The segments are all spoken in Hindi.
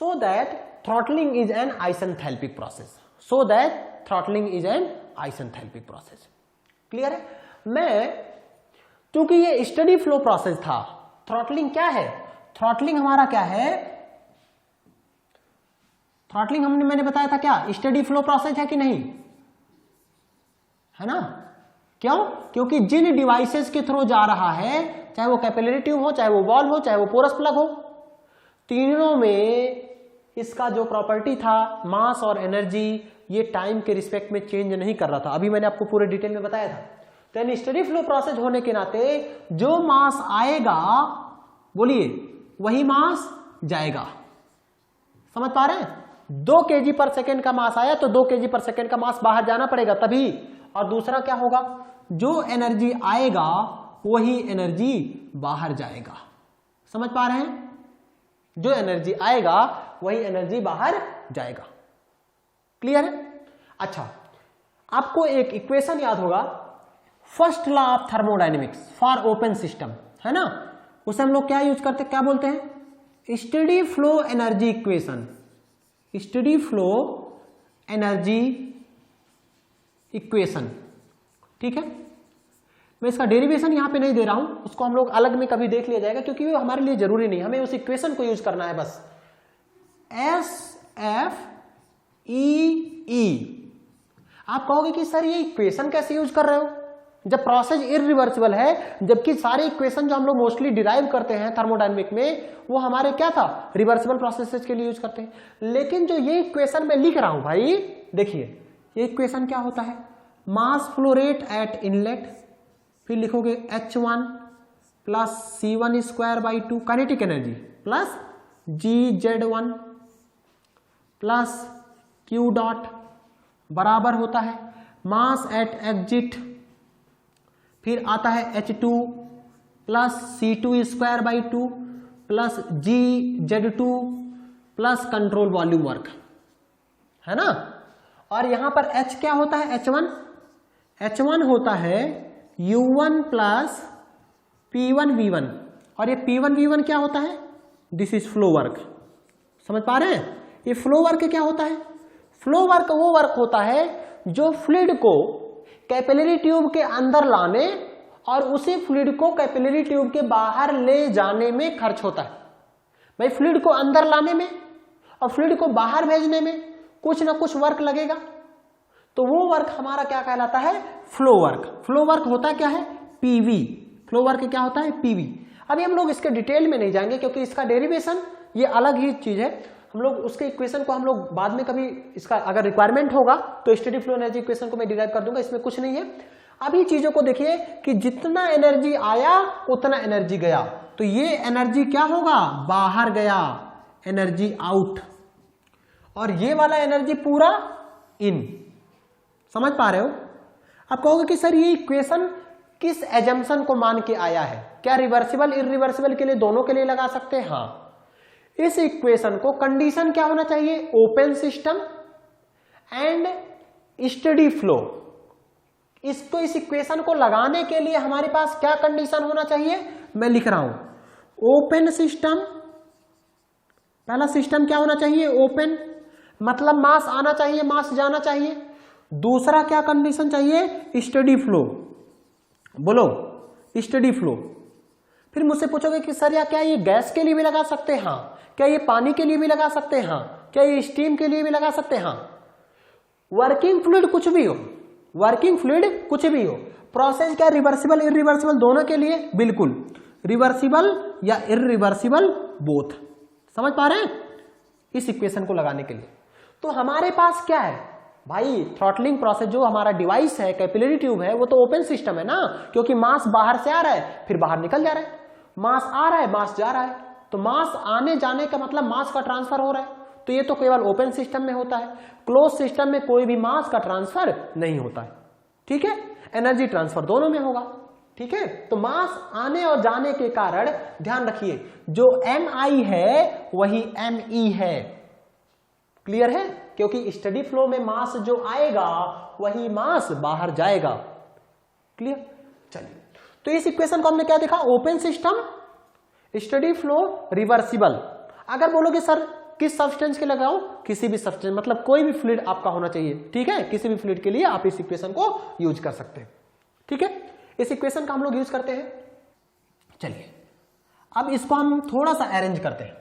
so that throttling is an isenthalpic process. So that throttling is an isenthalpic process. Clear है? मैं क्योंकि ये स्टडी फ्लो प्रोसेस था, थ्रॉटलिंग क्या है? थ्रॉटलिंग हमारा क्या है? थ्रॉटलिंग मैंने बताया था क्या स्टडी फ्लो प्रोसेस है कि नहीं, है ना? क्यों? क्योंकि जिन डिवाइसेस के थ्रू जा रहा है, चाहे वो कैपिलरी ट्यूब हो, चाहे वो वॉल्व हो, चाहे वो पोरस प्लग हो, तीनों में इसका जो प्रॉपर्टी था मास और एनर्जी, ये टाइम के रिस्पेक्ट में चेंज नहीं कर रहा था। अभी मैंने आपको पूरे डिटेल में बताया था। तो स्टडी फ्लो प्रोसेस होने के नाते जो मास आएगा, बोलिए, वही मास जाएगा। समझ पा रहे हैं? 2 kg पर सेकेंड का मास आया तो 2 kg पर सेकेंड का मास बाहर जाना पड़ेगा तभी। और दूसरा क्या होगा, जो एनर्जी आएगा वही एनर्जी बाहर जाएगा। समझ पा रहे हैं? जो एनर्जी आएगा वही एनर्जी बाहर जाएगा। क्लियर है? अच्छा, आपको एक इक्वेशन याद होगा, first law of thermodynamics for open system, है ना? उसे हम लोग क्या यूज करते, क्या बोलते हैं? Steady flow energy equation. Steady flow energy equation, ठीक है? मैं इसका डेरिवेशन यहां पे नहीं दे रहा हूं, उसको हम लोग अलग में कभी देख लिया जाएगा, क्योंकि वो हमारे लिए जरूरी नहीं, हमें उस इक्वेशन को यूज करना है बस। SFEE। आप कहोगे कि सर ये इक्वेशन कैसे यूज कर रहे हो जब प्रोसेस इरिवर्सिबल है, जबकि सारे इक्वेशन जो हम लोग मोस्टली डिराइव करते हैं थर्मोडायनेमिक में, वो हमारे क्या था, रिवर्सिबल प्रोसेसेस के लिए यूज करते हैं। लेकिन जो ये इक्वेशन मैं लिख रहा हूं भाई, देखिए ये इक्वेशन क्या होता है, mass flow rate at inlet, फिर लिखोगे H1 plus C1 square by 2 kinetic energy plus GZ1 plus Q dot बराबर होता है मास एट एग्जिट, फिर आता है H2 plus C2 square by 2 plus GZ2 plus control volume work, है ना? और यहां पर H क्या होता है, H1 होता है U1 प्लस P1 V1, और ये P1 V1 क्या होता है, दिस इज फ्लो वर्क। समझ पा रहे हैं? ये फ्लो वर्क क्या होता है? फ्लो वर्क वो वर्क होता है जो फ्लूइड को कैपिलरी ट्यूब के अंदर लाने और उसी फ्लूइड को कैपिलरी ट्यूब के बाहर ले जाने में खर्च होता है। भाई फ्लूइड को अंदर लाने में और फ्लूइड को बाहर भेजने में कुछ ना कुछ वर्क लगेगा, तो वो वर्क हमारा क्या कहलाता है, फ्लो वर्क। फ्लो वर्क होता क्या है, पीवी। फ्लो वर्क क्या होता है, पीवी। अभी हम लोग इसके डिटेल में नहीं जाएंगे क्योंकि इसका डेरिवेशन ये अलग ही चीज है, हम लोग उसके इक्वेशन को हम लोग बाद में कभी, इसका अगर रिक्वायरमेंट होगा तो स्टेडी फ्लो एनर्जी इक्वेशन को मैं डिराइव कर दूंगा, इसमें कुछ नहीं है। अभी चीजों को देखिए कि जितना एनर्जी आया उतना एनर्जी गया, तो ये एनर्जी क्या होगा, बाहर गया, एनर्जी आउट, और ये वाला एनर्जी पूरा इन। समझ पा रहे हो? आप कहोगे कि सर ये इक्वेशन किस एजम्पशन को मान के आया है, क्या रिवर्सिबल इरिवर्सिबल के लिए दोनों के लिए लगा सकते हैं? हाँ, इस इक्वेशन को कंडीशन क्या होना चाहिए, open system and steady flow. इसको, इस इक्वेशन को लगाने के लिए हमारे पास क्या कंडीशन होना चाहिए, मैं लिख रहा हूं, ओपन सिस्टम। पहला सिस्टम क्या होना चाहिए, ओपन, मतलब मास आना चाहिए, मास जाना चाहिए। दूसरा क्या कंडीशन चाहिए, स्टेडी फ्लो। बोलो, स्टेडी फ्लो। फिर मुझसे पूछोगे कि सर या क्या ये गैस के लिए भी लगा सकते हैं? हाँ। क्या ये पानी के लिए भी लगा सकते हैं? हाँ। क्या ये स्टीम के लिए भी लगा सकते हैं? हाँ। वर्किंग फ्लूइड कुछ भी हो, वर्किंग फ्लूइड कुछ भी हो, प्रोसेस क्या रिवर्सिबल इरिवर्सिबल दोनों के लिए, बिल्कुल रिवर्सिबल या इरिवर्सिबल बोथ। समझ पा रहे हैं? इस इक्वेशन को लगाने के लिए तो हमारे पास क्या है भाई, थ्रॉटलिंग प्रोसेस जो हमारा डिवाइस है, कैपिलरी ट्यूब है, वो तो ओपन सिस्टम है ना, क्योंकि मास बाहर से आ रहा है फिर बाहर निकल जा रहा है, मास आ रहा है मास जा रहा है, तो मास आने जाने का मतलब मास का ट्रांसफर हो रहा है, तो ये तो केवल ओपन सिस्टम में होता है। क्लोज सिस्टम में कोई भी मास का ट्रांसफर नहीं होता है, ठीक है? एनर्जी ट्रांसफर दोनों में होगा, ठीक है? तो मास आने और जाने के कारण ध्यान रखिए, जो mi है वही me है। क्लियर है? क्योंकि स्टेडी फ्लो में मास जो आएगा वही मास बाहर जाएगा। क्लियर? चलिए, तो इस इक्वेशन को हमने क्या देखा, open system, steady flow, reversible. अगर बोलोगे सर किस सब्सटेंस के लगाओ, किसी भी सब्सटेंस, मतलब कोई भी फ्लूइड आपका होना चाहिए, ठीक है, किसी भी फ्लूइड के लिए आप इस इक्वेशन को यूज कर सकते हैं, ठीक है। इस इक्वेशन का हम लोग यूज करते हैं। चलिए अब इसको हम थोड़ा सा अरेंज करते हैं।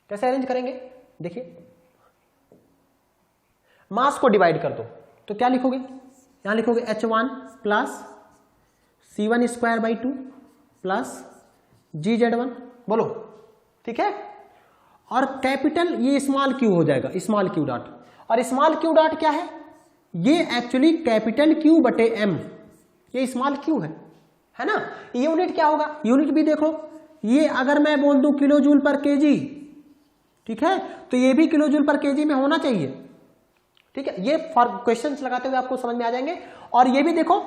कैसे अरेंज करेंगे, देखिए मास को डिवाइड कर दो तो क्या लिखोगे, यहां लिखोगे H1 plus C1 square by 2 plus GZ1, बोलो, ठीक है। और कैपिटल ये स्मॉल क्यू हो जाएगा, स्मॉल क्यू डॉट, और स्मॉल क्यू डॉट क्या है, ये एक्चुअली कैपिटल क्यू बटे एम, ये स्मॉल क्यू है ना। यूनिट क्या होगा, यूनिट भी देखो, ये अगर मैं बोल दूं किलो जूल पर केजी, ठीक है, तो ये भी किलो जूल पर केजी में होना चाहिए, ठीक है। ये क्वेश्चंस लगाते हुए आपको समझ में आ जाएंगे। और ये भी देखो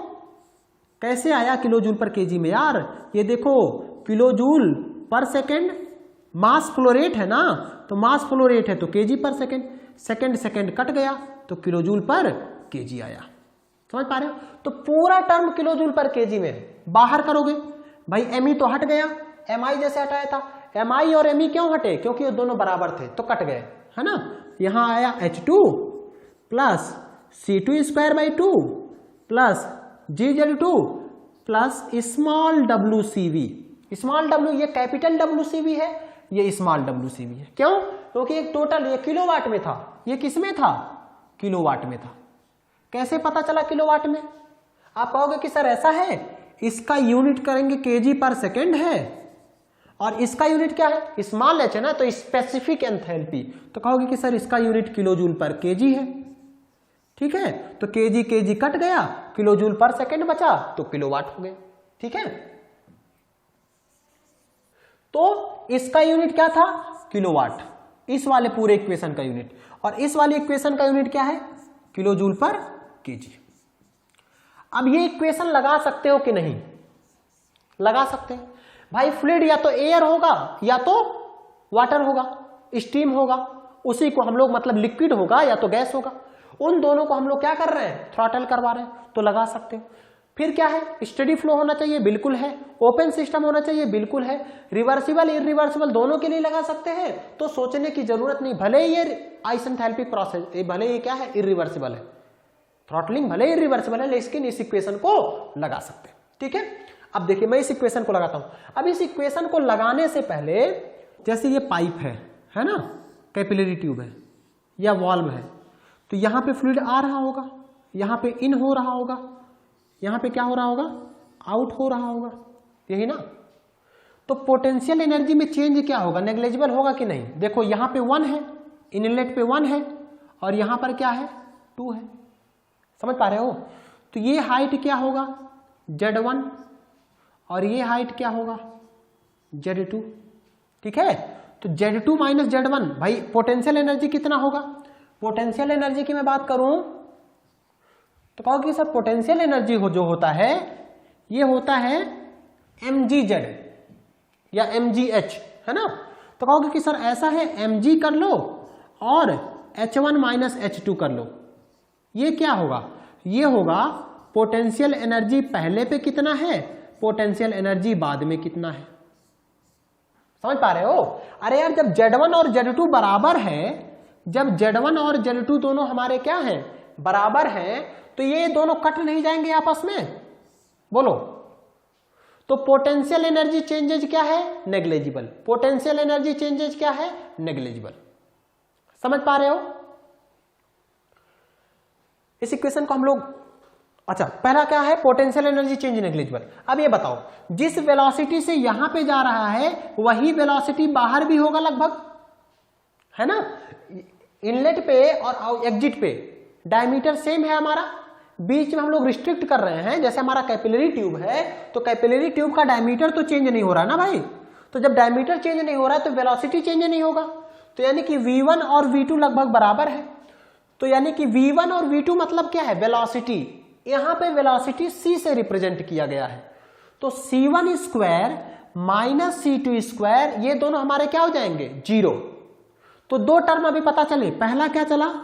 कैसे आया किलो जूल पर केजी में, यार ये देखो किलो जूल पर सेकेंड, मास फ्लो रेट है ना, तो मास फ्लो रेट है तो केजी पर सेकेंड, सेकेंड सेकेंड कट गया तो किलो जूल पर केजी आया, समझ पा रहे हो। तो पूरा टर्म किलो जूल पर केजी में है, बाहर करोगे भाई एमई तो हट गया, एमआई जैसे हटाया था, एमआई और एमई क्यों हटे, क्योंकि ये दोनों बराबर थे तो कट गए, है ना। यहां आया H2 plus C2 square by 2 plus GZ2 plus small WCV, small W ये कैपिटल WCV है, ये स्मॉल WCV है, क्यों, क्योंकि एक टोटल ये किलोवाट में था, ये किस में था, किलोवाट में था। कैसे पता चला किलोवाट में, आप कहोगे कि सर ऐसा है, इसका यूनिट करेंगे केजी पर सेकेंड है और इसका यूनिट क्या है, स्मॉल h है ना, तो स्पेसिफिक एंथैल्पी, तो कहोगे कि सर इसका यूनिट किलो जूल पर केजी है, ठीक है। तो केजी केजी कट गया, किलो जूल पर सेकेंड बचा तो किलोवाट हो गया, ठीक है। तो इसका यूनिट क्या था, किलोवाट, इस वाले पूरे इक्वेशन का यूनिट, और इस वाले इक्वेशन का यूनिट क्या है, किलो जूल पर केजी। अब ये इक्वेशन लगा सकते हो कि नहीं, लगा सकते हैं भाई। फ्लूइड या तो एयर होगा या तो वाटर होगा, स्टीम होगा, उसी को हम लोग मतलब लिक्विड होगा या तो गैस होगा, उन दोनों को हम लोग क्या कर रहे हैं, थ्रॉटल करवा रहे हैं, तो लगा सकते हो। फिर क्या है, स्टेडी फ्लो होना चाहिए, बिल्कुल है, ओपन सिस्टम होना चाहिए, बिल्कुल है, रिवर्सिबल इरिवर्सिबल दोनों के लिए लगा सकते हैं, तो सोचने की जरूरत नहीं, भले ये आइसेंथैल्पिक प्रोसेस, भले ये क्या है, इरिवर्सिबल है, थ्रॉटलिंग भले इरिवर्सिबल है, लेकिन इस इक्वेशन को लगा सकते हैं, ठीक है। अब देखिए मैं इस इक्वेशन को लगाता हूं। अब इस इक्वेशन को लगाने से पहले, जैसे ये पाइप है ना, कैपिलरी ट्यूब है या वाल्व है, तो यहां पे फ्लूइड आ रहा होगा, यहां पे इन हो रहा होगा, यहां पे क्या हो रहा होगा, आउट हो रहा होगा, यही ना। तो पोटेंशियल एनर्जी में चेंज क्या होगा, नेग्लिजिबल होगा कि नहीं। देखो यहां पे 1 है, इनलेट पे 1 है और यहां पर क्या है, 2 है, समझ पा रहे हो। तो ये हाइट क्या होगा, Z1, और ये हाइट क्या होगा, Z2, ठीक है। तो Z2 माइनस Z1, भाई पोटेंशियल एनर्जी कितना होगा, पोटेंशियल एनर्जी की मैं बात करूं तो कहोगे सर पोटेंशियल एनर्जी जो होता है, ये होता है mgz या mgh, है ना। तो कहोगे कि सर ऐसा है, mg कर लो और h1 माइनस h2 कर लो, ये क्या होगा, ये होगा पोटेंशियल एनर्जी पहले पे कितना है, पोटेंशियल एनर्जी बाद में कितना है, समझ पा रहे हो। अरे यार जब Z1 और Z2 बराबर है, जब Z1 और Z2 दोनों हमारे क्या हैं, बराबर हैं, तो ये दोनों कट नहीं जाएंगे आपस में, बोलो। तो पोटेंशियल एनर्जी चेंजेज क्या है, नेग्लिजिबल, पोटेंशियल एनर्जी चेंजेज क्या है, नेग्लिजिबल, समझ पा रहे हो। इस इक्वेशन को हम लोग, अच्छा पहला क्या है, पोटेंशियल एनर्जी चेंज नेग्लिजिबल। अब ये बताओ, जिस वेलोसिटी से यहां पे जा रहा है वही वेलोसिटी बाहर भी होगा लगभग, है ना। इनलेट पे और एग्जिट पे डायमीटर सेम है हमारा, बीच में हम लोग रिस्ट्रिक्ट कर रहे हैं, जैसे हमारा कैपिलरी ट्यूब है, तो कैपिलरी ट्यूब का डायमीटर तो चेंज नहीं हो रहा ना भाई, तो जब डायमीटर चेंज नहीं हो रहा है तो वेलोसिटी चेंज नहीं होगा, तो यानी कि V1 और V2 लगभग बराबर है, तो यानी कि V1 और V2 मतलब क्या है, वेलोसिटी, यहां पे वेलोसिटी c से रिप्रेजेंट किया गया है, तो c1 square minus c2 square, ये दोनों हमारे क्या हो जाएंगे, 0। तो दो टर्म अभी पता चले, पहला क्या चला,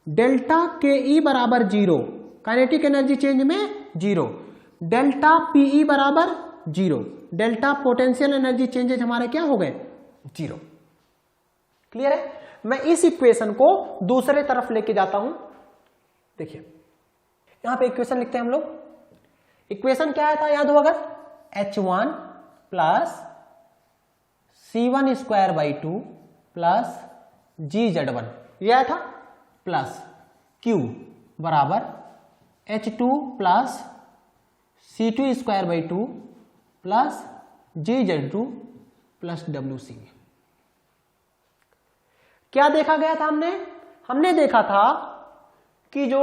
डेल्टा के बराबर 0, काइनेटिक एनर्जी चेंज में 0, डेल्टा पीई बराबर 0, डेल्टा पोटेंशियल एनर्जी चेंजेज हमारे क्या हो गए, 0, क्लियर है? मैं इस इक्वेशन को दूसरे तरफ लेके जाता हूं। देखिए यहां पे इक्वेशन लिखते हैं हम लोग। इक्वेशन क्या आया था याद हो अगर? H1 plus C1 square by 2 plus GZ1 ये आया था, प्लस Q बराबर H2 plus C2 square by 2 plus GZ2 plus WC। क्या देखा गया था हमने देखा था कि जो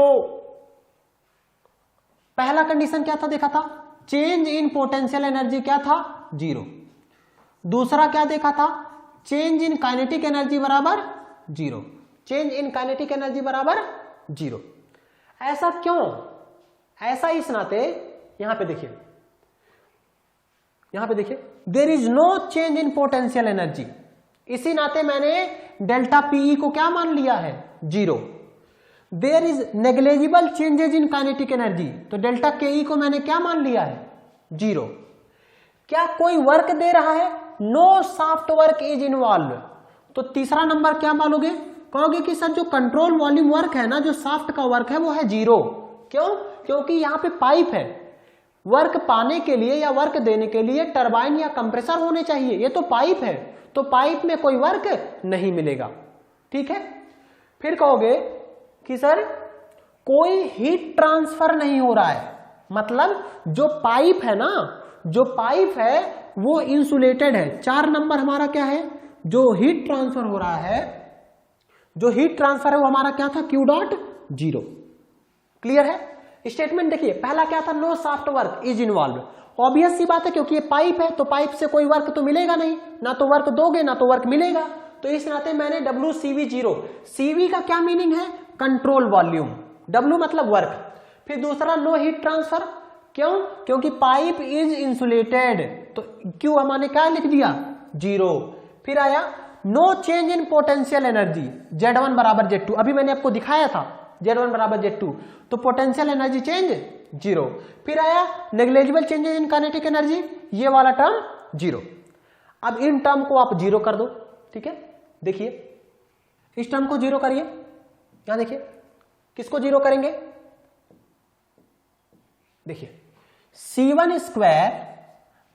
पहला कंडीशन क्या था देखा था, चेंज इन पोटेंशियल एनर्जी क्या था? 0। दूसरा क्या देखा था? चेंज इन काइनेटिक एनर्जी बराबर 0। चेंज इन काइनेटिक एनर्जी बराबर 0। ऐसा क्यों? ऐसा इस नाते यहां पे देखिए there is no change in potential energy, इसी नाते मैंने डेल्टा पीई को क्या मान लिया है? 0। There is negligible changes in kinetic energy, तो डेल्टा केई को मैंने क्या मान लिया है? 0। क्या कोई वर्क दे रहा है? No soft work is involve, तो तीसरा नंबर क्या मानोगे? कहोगे कि सर जो कंट्रोल वॉल्यूम वर्क है ना, जो सॉफ्ट का वर्क है वो है 0। क्यों? क्योंकि यहां पे पाइप है, वर्क पाने के लिए या वर्क देने के लिए टरबाइन या कंप्रेसर होने चाहिए, ये तो पाइप है, तो पाइप में कोई वर्क नहीं मिलेगा। ठीक है, फिर कहोगे कि सर कोई हीट ट्रांसफर नहीं हो रहा है, मतलब जो पाइप है ना, जो पाइप है वो इंसुलेटेड है। 4 नंबर हमारा क्या है? जो हीट ट्रांसफर हो रहा है, जो हीट ट्रांसफर है वो हमारा क्या था? Q dot 0। क्लियर है? स्टेटमेंट देखिए, पहला क्या था? No soft work is involve. Obvious सी बात है, क्योंकि ये पाइप है तो पाइप से कोई वर्क तो मिलेगा नहीं, ना तो वर्क दोगे ना तो वर्क मिलेगा, तो इस नाते मैंने WCV 0। CV का क्या मीनिंग है? कंट्रोल वॉल्यूम, W मतलब वर्क। फिर दूसरा नो हीट ट्रांसफर, क्यों? क्योंकि पाइप इज इंसुलेटेड, तो Q हमने क्या लिख दिया? 0। फिर आया no change in potential energy, Z1 बराबर Z2, अभी मैंने आपको दिखाया था Z1 बराबर Z2, तो पोटेंशियल एनर्जी चेंज 0। फिर आया negligible changes in kinetic energy, ये वाला टर्म 0। अब इन टर्म को आप 0 कर दो। ठीक है, देखिए इस टर्म को 0 करिए, यहां देखिए किसको 0 करेंगे? देखिए C1 square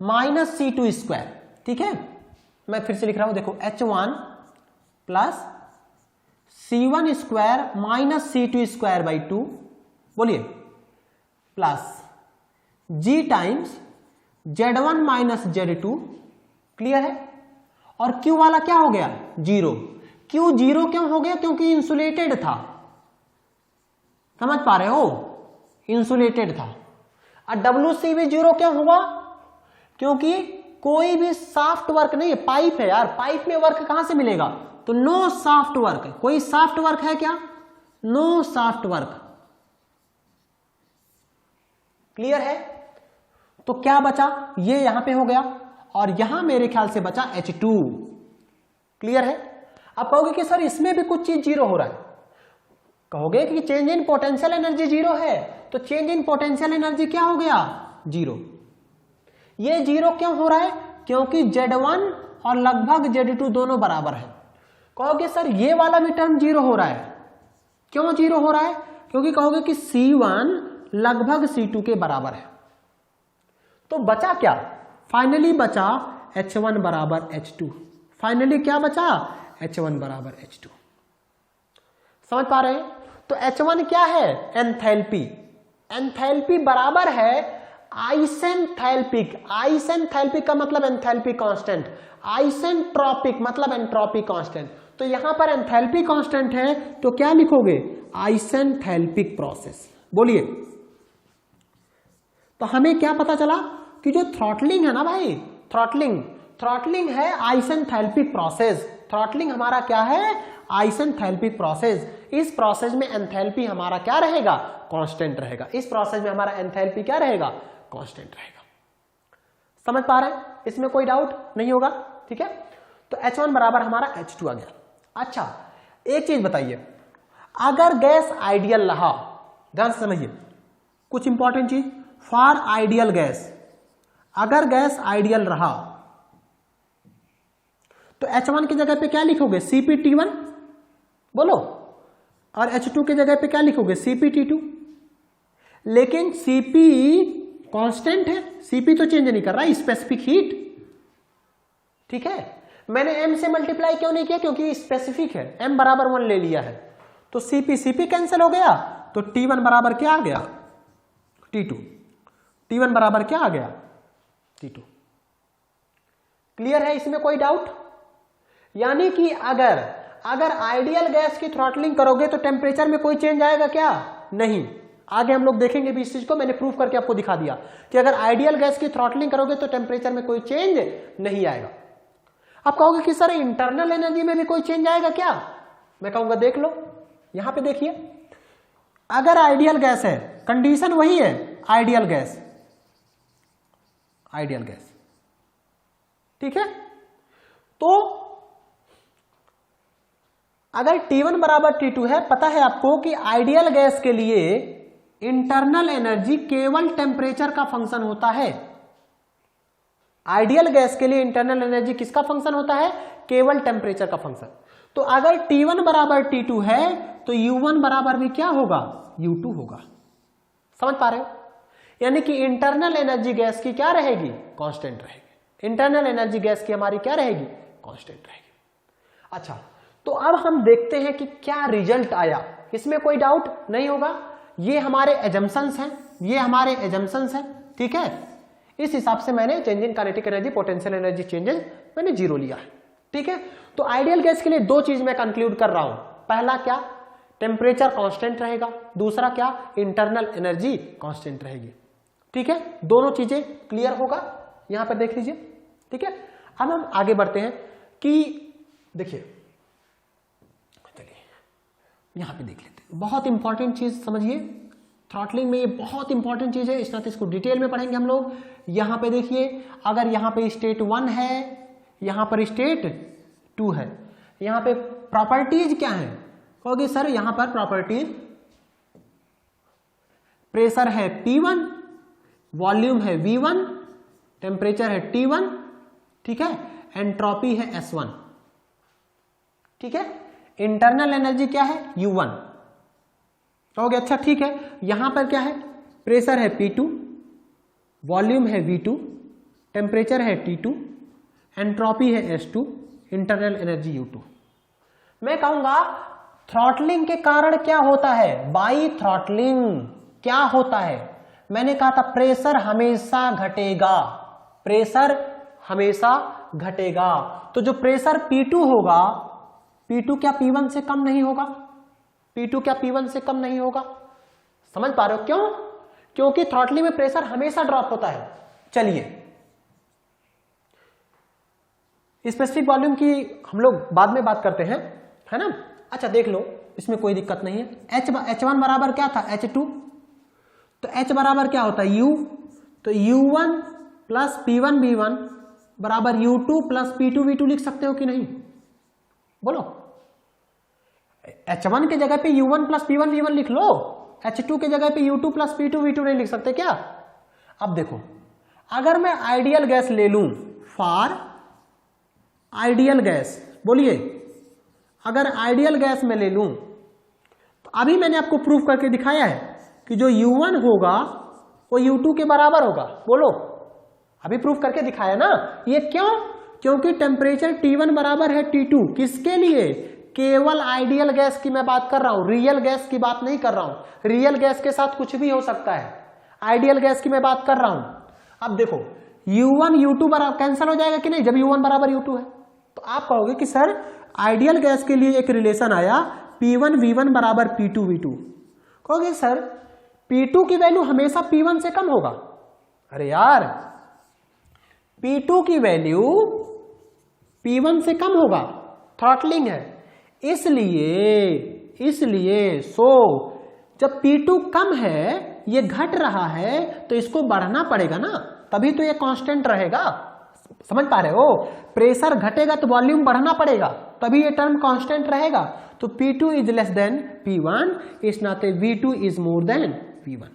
minus C2 square. ठीक है, मैं फिर से लिख रहा हूं, देखो H1 plus C1 square minus C2 square by 2, बोलिए, plus G times Z1 minus Z2। Clear है? और Q वाला क्या हो गया? 0। Q 0 क्यों हो गया? क्योंकि इंसुलेटेड था, समझ पा रहे हो? इंसुलेटेड था। और WC भी 0 क्यों हुआ? क्योंकि कोई भी सॉफ्ट वर्क नहीं है, पाइप है यार, पाइप में वर्क कहां से मिलेगा? तो नो सॉफ्ट वर्क। कोई सॉफ्ट वर्क है क्या? Know soft work. क्लियर है? तो क्या बचा? ये यहां पे हो गया, और यहां मेरे ख्याल से बचा H2। क्लियर है? अब कहोगे कि सर इसमें भी कुछ चीज 0 हो रहा है, कहोगे कि चेंज इन पोटेंशियल एनर्जी 0 है, तो चेंज इन पोटेंशियल एनर्जी क्या हो गया? 0। ये 0 क्यों हो रहा है? क्योंकि Z1 और लगभग Z2 दोनों बराबर है। कहोगे सर ये वाला भी टर्म 0 हो रहा है, क्यों 0 हो रहा है? क्योंकि कहोगे कि C1 लगभग C2 के बराबर है। तो बचा क्या? फाइनली बचा H1 बराबर H2। फाइनली क्या बचा? H1 बराबर H2। समझ पा रहे हैं? तो H1 क्या है? एंथैल्पी। एंथैल्पी बराबर है आइसेंथैल्पिक। आइसेंथैल्पिक का मतलब एंथैल्पी कांस्टेंट, आइसेंट्रोपिक मतलब एंट्रोपी कांस्टेंट। तो यहां पर एंथैल्पी कांस्टेंट है, तो क्या लिखोगे? आइसेंथैल्पिक प्रोसेस। बोलिए, तो हमें क्या पता चला कि जो थ्रॉटलिंग है ना भाई, थ्रॉटलिंग है आइसेंथैल्पिक प्रोसेस। थ्रॉटलिंग हमारा क्या है? आइसेंथैल्पिक प्रोसेस। इस प्रोसेस में एंथैल्पी हमारा क्या रहेगा? कांस्टेंट रहेगा। इस प्रोसेस में हमारा एंथैल्पी क्या रहेगा? कांस्टेंट रहेगा। समझ पा रहे हैं? इसमें कोई डाउट नहीं होगा। ठीक है, तो H1 बराबर हमारा H2 आ गया। अच्छा, एक चीज बताइए, अगर गैस आइडियल रहा, ध्यान से समझिए कुछ इंपॉर्टेंट चीज, फॉर आइडियल गैस, अगर गैस आइडियल रहा तो H1 की जगह पे क्या लिखोगे? CpT1 बोलो, और H2 की जगह पे क्या लिखोगे? CpT2। लेकिन Cp कांस्टेंट है, Cp तो चेंज नहीं कर रहा, स्पेसिफिक हीट। ठीक है, मैंने m से मल्टीप्लाई क्यों नहीं किया? क्योंकि स्पेसिफिक है, m बराबर 1 ले लिया है, तो Cp कैंसिल हो गया, तो T1 बराबर क्या आ गया? T2। T1 बराबर क्या आ गया? T2। क्लियर है? इसमें कोई डाउट? यानी कि अगर आइडियल गैस की थ्रॉटलिंग करोगे तो टेम्परेचर में कोई चेंज आएगा क्या? नहीं। आगे हम लोग देखेंगे भी इस चीज को, मैंने प्रूफ करके आपको दिखा दिया कि अगर आइडियल गैस की थ्रॉटलिंग करोगे तो टेम्परेचर में कोई चेंज नहीं आएगा। आप कहोगे कि सर इंटरनल एनर्जी में भी कोई चेंज आएगा क्या? मैं कहूंगा देख लो, यहां पे देखिए, अगर आइडियल गैस है, कंडीशन वही है, आइडियल गैस, ठीक है। तो अगर T1 बराबर T2 है, पता है आपको कि आइडियल गैस के लिए इंटरनल एनर्जी केवल टेम्परेचर का फंक्शन होता है। आइडियल गैस के लिए इंटरनल एनर्जी किसका फंक्शन होता है? केवल टेम्परेचर का फंक्शन। तो अगर T1 बराबर T2 है तो U1 बराबर भी क्या होगा? U2 होगा। समझ पा रहे हो? यानी कि इंटरनल एनर्जी गैस की क्या रहेगी? कांस्टेंट रहेगी। इंटरनल एनर्जी गैस की हमारी क्या रहेगी? कांस्टेंट रहेगी। अच्छा, तो अब हम देखते हैं कि क्या रिजल्ट आया। इसमें कोई डाउट नहीं होगा, ये हमारे एजम्पशंस हैं, ठीक है। इस हिसाब से मैंने change in kinetic energy, potential energy changes मैंने 0 लिया है, ठीक है। तो आइडियल गैस के लिए 2 चीज मैं कंक्लूड कर रहा हूं। पहला क्या? टेम्परेचर कांस्टेंट रहेगा। दूसरा क्या? इंटरनल एनर्जी कांस्टेंट रहेगी, ठीक है। दोनों चीजें क्लियर होगा, यहां पर देख लीजिए, ठीक है। अब हम आगे बढ़ते हैं कि देखिए, चलिए यहां पे देख लेते हैं। बहुत इंपॉर्टेंट चीज समझिए, थ्रॉटलिंग में ये बहुत इंपॉर्टेंट चीज है, इस नाते इसको डिटेल में पढ़ेंगे हम लोग। यहां पे देखिए, अगर यहां पे स्टेट 1 है, यहां पर स्टेट 2 है, यहां पे प्रॉपर्टीज क्या है? कहोगे सर यहां पर प्रॉपर्टीज, प्रेशर है P1, वॉल्यूम है V1, टेम्परेचर है T1, ठीक है, एंट्रोपी है S1, ठीक है। इंटरनल एनर्जी क्या है? U1। कहोगे अच्छा ठीक है, यहां पर क्या है? प्रेशर है P2, वॉल्यूम है V2, टेम्परेचर है T2, एंट्रोपी है S2, इंटरनल एनर्जी U2। मैं कहूंगा थ्रॉटलिंग के कारण क्या होता है? बाई थ्रॉटलिंग क्या होता है? मैंने कहा था प्रेशर हमेशा घटेगा, प्रेशर हमेशा घटेगा। तो जो प्रेशर P2 होगा, P2 क्या P1 से कम नहीं होगा? P2 क्या P1 से कम नहीं होगा? समझ पा रहे हो? क्यों? क्योंकि थ्रॉटलिंग में प्रेशर हमेशा ड्रॉप होता है। चलिए, स्पेसिफिक वॉल्यूम की हम लोग बाद में बात करते हैं, है ना। अच्छा देख लो, इसमें कोई दिक्कत नहीं है। H1 बराबर क्या था? H2। तो H बराबर क्या होता है? U। तो U1 प्लस P1 V1 बराबर U2 प्लस P2 V2 लिख सकते हो कि नहीं? बोलो। H1 के जगह पे U1 प्लस P1 V1 लिख लो, H2 के जगह पे U2 प्लस P2 V2 नहीं लिख सकते क्या? अब देखो, अगर मैं आइडियल गैस ले लूं, फॉर आइडियल गैस, बोलिए, अगर आइडियल गैस में ले लूं, तो अभी मैंने आपको प्रूफ करके दिखाया है कि जो U1 होगा वो U2 के बराबर होगा। बोलो, अभी प्रूफ करके दिखाया ना। ये क्यों? क्योंकि टेम्परेचर T1 बराबर है T2। किसके लिए? केवल आइडियल गैस की मैं बात कर रहा हूं, रियल गैस की बात नहीं कर रहा हूं। रियल गैस के साथ कुछ भी हो सकता है, आइडियल गैस की मैं बात कर रहा हूं। अब देखो, U1 U2 बराबर कैंसिल हो जाएगा कि नहीं जब U1 बराबर U2 है? तो आप कहोगे कि सर आइडियल गैस के लिए एक रिलेशन आया P1 V1 बराबर P2 V2। कहोगे सर P2 की वैल्यू हमेशा P1 से कम होगा। अरे यार, P2 की वैल्यू P1 से कम होगा, थ्रॉटलिंग है, इसलिए सो जब P2 कम है, ये घट रहा है, तो इसको बढ़ना पड़ेगा ना, तभी तो ये कांस्टेंट रहेगा। समझ पा रहे हो? प्रेशर घटेगा तो वॉल्यूम बढ़ना पड़ेगा, तभी ये टर्म कांस्टेंट रहेगा। तो P2 is less than P1, इस नाते V2 is more than V1।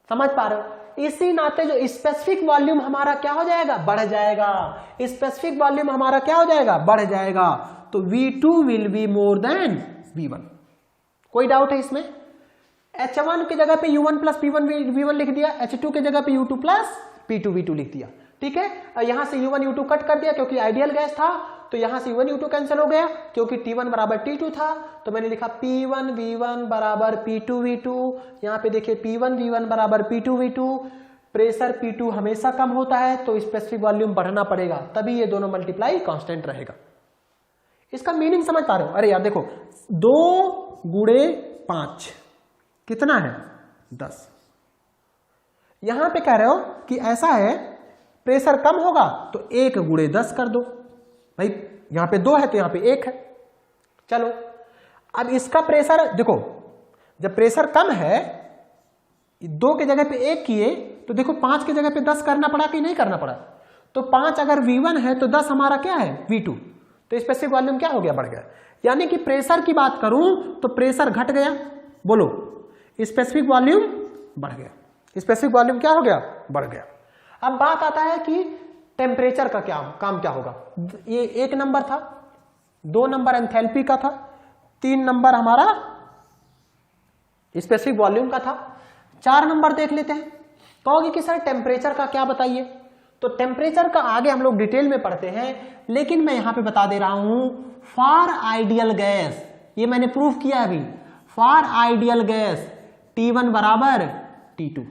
समझ पा रहे हो? इसी नाते जो स्पेसिफिक वॉल्यूम हमारा क्या हो जाएगा, बढ़ जाएगा। स्पेसिफिक वॉल्यूम हमारा क्या हो जाएगा, बढ़ जाएगा। तो V2 will be more than V1। कोई डाउट है इसमें? H1 की जगह पे U1 प्लस P1 V1 लिख दिया, H2 की जगह पे U2 प्लस P2 V2 लिख दिया, ठीक है। यहां से U1 U2 कट कर दिया क्योंकि आइडियल गैस था, तो यहां से U1 U2 कैंसिल हो गया क्योंकि T1 बराबर T2 था, तो मैंने लिखा P1 V1 बराबर P2 V2। यहां पे देखिए P1 V1 बराबर P2 V2। प्रेशर P2 हमेशा कम होता है तो स्पेसिफिक वॉल्यूम बढ़ना पड़ेगा, तभी ये दोनों मल्टीप्लाई कांस्टेंट रहेगा। इसका मीनिंग समझ पा रहे हो? अरे यार देखो, 2 गुणे 5 कितना है, 10। यहां पे कह रहे हो कि ऐसा है, प्रेशर कम होगा तो 1 गुणे 10 कर दो। भाई यहां पे 2 है तो यहां पे 1 है। चलो अब इसका प्रेशर देखो, जब प्रेशर कम है 2 के जगह पे 1 किए तो देखो 5 के जगह पे 10 करना पड़ा कि नहीं करना पड़ा। तो 5 अगर V1 है तो 10 हमारा क्या है, V2। तो स्पेसिफिक वॉल्यूम क्या हो गया, बढ़ गया। यानी कि प्रेशर की बात करूं तो प्रेशर घट गया, बोलो, स्पेसिफिक वॉल्यूम बढ़ गया। स्पेसिफिक वॉल्यूम क्या हो गया, बढ़ गया। अब बात आता है कि टेम्परेचर का क्या काम क्या होगा। ये 1 नंबर था, 2 नंबर एंथैल्पी का था, 3 नंबर हमारा स्पेसिफिक वॉल्यूम का था, 4 नंबर देख लेते हैं। कहोगे कि सर टेम्परेचर का क्या बताइए, तो टेम्परेचर का आगे हम लोग डिटेल में पढ़ते हैं, लेकिन मैं यहां पे बता दे रहा हूं फॉर आइडियल गैस, ये मैंने प्रूफ किया अभी, फॉर आइडियल गैस T1 बराबर T2।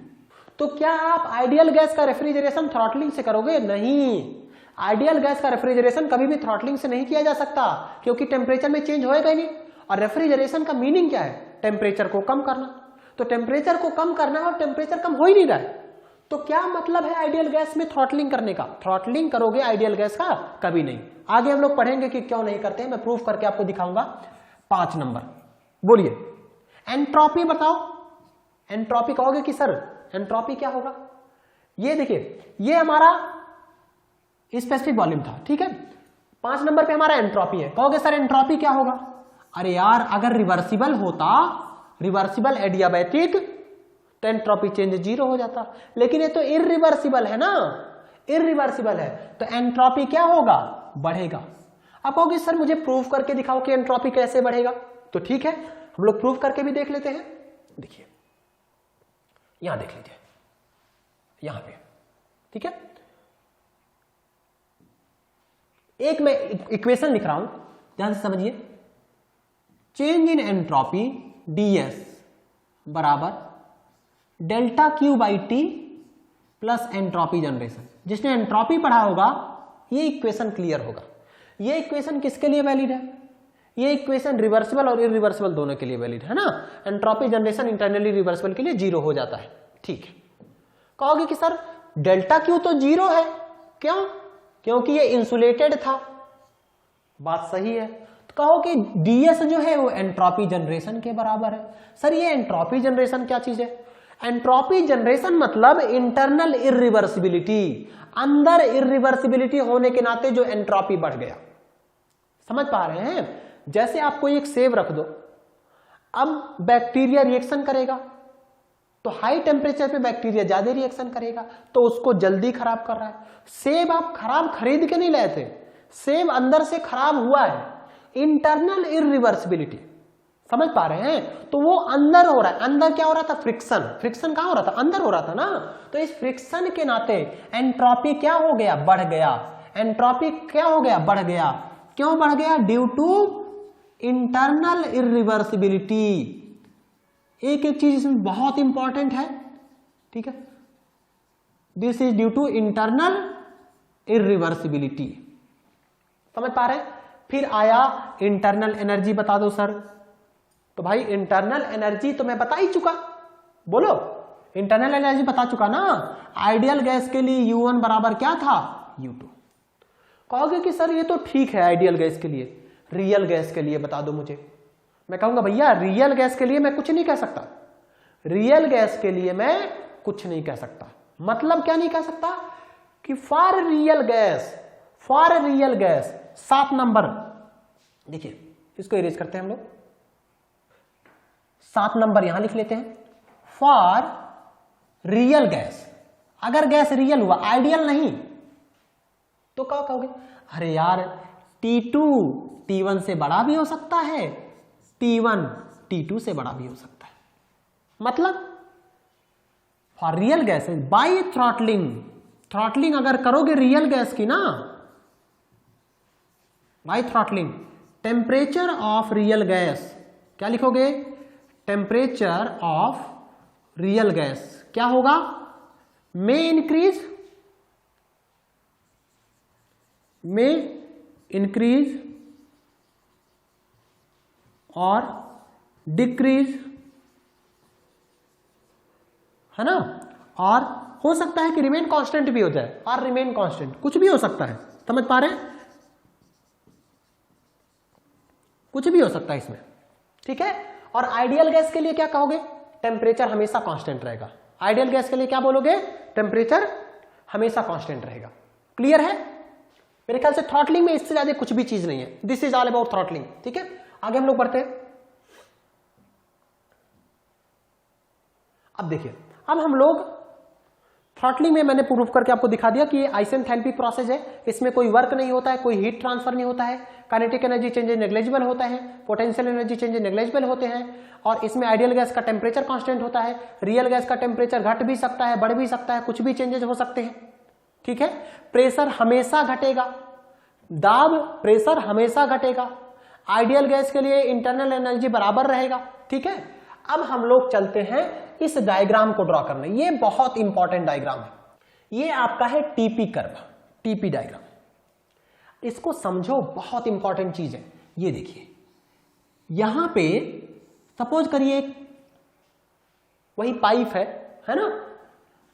तो क्या आप आइडियल गैस का रेफ्रिजरेशन थ्रॉटलिंग से करोगे? नहीं, आइडियल गैस का रेफ्रिजरेशन कभी भी थ्रॉटलिंग से नहीं किया जा सकता, क्योंकि टेम्परेचर में चेंज होएगा ही नहीं। और रेफ्रिजरेशन का मीनिंग क्या है, टेम्परेचर को कम करना। तो टेम्परेचर को कम करना है और टेम्परेचर कम हो ही नहीं रहा है, तो क्या मतलब है आइडियल गैस में थ्रॉटलिंग करने का? थ्रॉटलिंग करोगे आइडियल गैस का कभी नहीं। आगे हम लोग पढ़ेंगे कि क्यों नहीं करते हैं, मैं प्रूफ करके आपको दिखाऊंगा। 5 नंबर बोलिए, एंट्रोपी बताओ। एंट्रोपी कहोगे कि सर एंट्रोपी क्या होगा? ये देखिए, ये हमारा स्पेसिफिक वॉल्यूम था, ठीक है। 5 नंबर पे हमारा एंट्रोपी है। कहोगे सर एंट्रोपी क्या होगा? अरे यार, अगर रिवर्सिबल होता, रिवर्सिबल एडियाबैटिक, तो एंट्रोपी चेंज 0 हो जाता, लेकिन ये तो इरिवर्सिबल है ना, इरिवर्सिबल है, तो एंट्रोपी क्या होगा, बढ़ेगा। अब कहोगे सर मुझे प्रूफ करके दिखाओ कि एंट्रोपी कैसे बढ़ेगा, तो ठीक है, हम लोग प्रूफ करके भी देख लेते हैं। देखिए यहां देख लीजिए, यहां पे, ठीक है। एक मैं इक्वेशन लिख रहा हूं, ध्यान से समझिए। चेंज इन एंट्रोपी ds बराबर delta Q by T plus entropy generation. जिसने एंट्रोपी पढ़ा होगा ये इक्वेशन क्लियर होगा। ये इक्वेशन किसके लिए वैलिड है? ये इक्वेशन रिवर्सिबल और इरिवर्सिबल दोनों के लिए वैलिड है ना। एंट्रोपी जनरेशन इंटरनली रिवर्सिबल के लिए 0 हो जाता है, ठीक है। कहोगे कि सर डेल्टा Q तो 0 है, क्यों? क्योंकि ये इंसुलेटेड था, बात सही है। तो कहो कि ds जो है वो एंट्रोपी जनरेशन के बराबर है। सर ये एंट्रोपी जनरेशन क्या चीज है? एंट्रोपी जनरेशन मतलब इंटरनल इरिवर्सिबिलिटी, अंदर इरिवर्सिबिलिटी होने के नाते जो एंट्रोपी बढ़ गया। समझ पा रहे हैं? जैसे आपको एक सेब रख दो, अब बैक्टीरिया रिएक्शन करेगा, तो हाई टेम्परेचर पे बैक्टीरिया ज्यादा रिएक्शन करेगा, तो उसको जल्दी खराब कर रहा है। सेब आप खराब खरीद के नहीं लाए थे, सेब अंदर से खराब हुआ है, इंटरनल इरिवर्सिबिलिटी। समझ पा रहे हैं? तो वो अंदर हो रहा है। अंदर क्या हो रहा था? फ्रिक्शन। फ्रिक्शन कहां हो रहा था? अंदर हो रहा था ना। तो इस फ्रिक्शन के नाते एंट्रोपी क्या हो गया? बढ़ गया। एंट्रोपी क्या हो गया? बढ़ गया। क्यों बढ़ गया? Due to internal irreversibility. एक एक चीज इसमें बहुत इंपॉर्टेंट है, ठीक है। This is due to internal irreversibility. समझ पा रहे हैं? फिर आया इंटरनल एनर्जी बता दो सर। तो भाई इंटरनल एनर्जी तो मैं बता ही चुका, बोलो, इंटरनल एनर्जी बता चुका ना। आइडियल गैस के लिए U1 बराबर क्या था? U2। कहोगे कि सर ये तो ठीक है आइडियल गैस के लिए, रियल गैस के लिए बता दो मुझे। मैं कहूंगा भैया रियल गैस के लिए मैं कुछ नहीं कह सकता, रियल गैस के लिए मैं कुछ नहीं कह सकता। मतलब क्या नहीं कह सकता? कि फॉर रियल गैस 7 नंबर, देखिए इसको इरेज करते हैं हम लोग, 7 नंबर यहां लिख लेते हैं। फॉर रियल गैस अगर गैस रियल हुआ, आइडियल नहीं, तो क्या कहोगे? अरे यार T2 T1 से बड़ा भी हो सकता है, T1 T2 से बड़ा भी हो सकता है। मतलब for real gases by throttling अगर करोगे रियल गैस की ना, by throttling, temperature of real gas, क्या लिखोगे? टेम्परेचर ऑफ रियल गैस क्या होगा? में इंक्रीज और डिक्रीज, है ना? और हो सकता है कि रिमेन कांस्टेंट भी हो जाए, और रिमेन कांस्टेंट कुछ भी हो सकता है, समझ पा रहे हैं? कुछ भी हो सकता है इसमें, ठीक है। और आइडियल गैस के लिए क्या कहोगे? टेम्परेचर हमेशा कांस्टेंट रहेगा। आइडियल गैस के लिए क्या बोलोगे? टेम्परेचर हमेशा कांस्टेंट रहेगा। क्लियर है? मेरे ख्याल से थ्रॉटलिंग में इससे ज्यादा कुछ भी चीज नहीं है। This is all about throttling, ठीक है। आगे हम लोग बढ़ते हैं। अब देखिए, अब हम लोग थ्रॉटलिंग में मैंने प्रूफ करके आपको दिखा दिया कि ये आइसेंथैल्पिक प्रोसेस है, इसमें कोई वर्क नहीं होता है, कोई हीट ट्रांसफर नहीं होता है, काइनेटिक एनर्जी चेंजेस नेग्लिजिबल होता है, पोटेंशियल एनर्जी चेंजेस नेग्लिजिबल होते हैं, और इसमें आइडियल गैस का टेम्परेचर कांस्टेंट होता है, रियल गैस का टेम्परेचर घट भी सकता है, बढ़ भी सकता है, कुछ भी चेंजेस हो सकते हैं, ठीक है। प्रेशर हमेशा घटेगा, दाब प्रेशर हमेशा घटेगा, आइडियल गैस के लिए इंटरनल एनर्जी बराबर रहेगा, ठीक है। अब हम लोग चलते हैं इस डायग्राम को ड्रॉ करने। ये बहुत इंपॉर्टेंट डायग्राम है, ये आपका है टीपी कर्व, टीपी डायग्राम। इसको समझो, बहुत इंपॉर्टेंट चीज है। ये देखिए, यहां पे सपोज करिए वही पाइप है ना,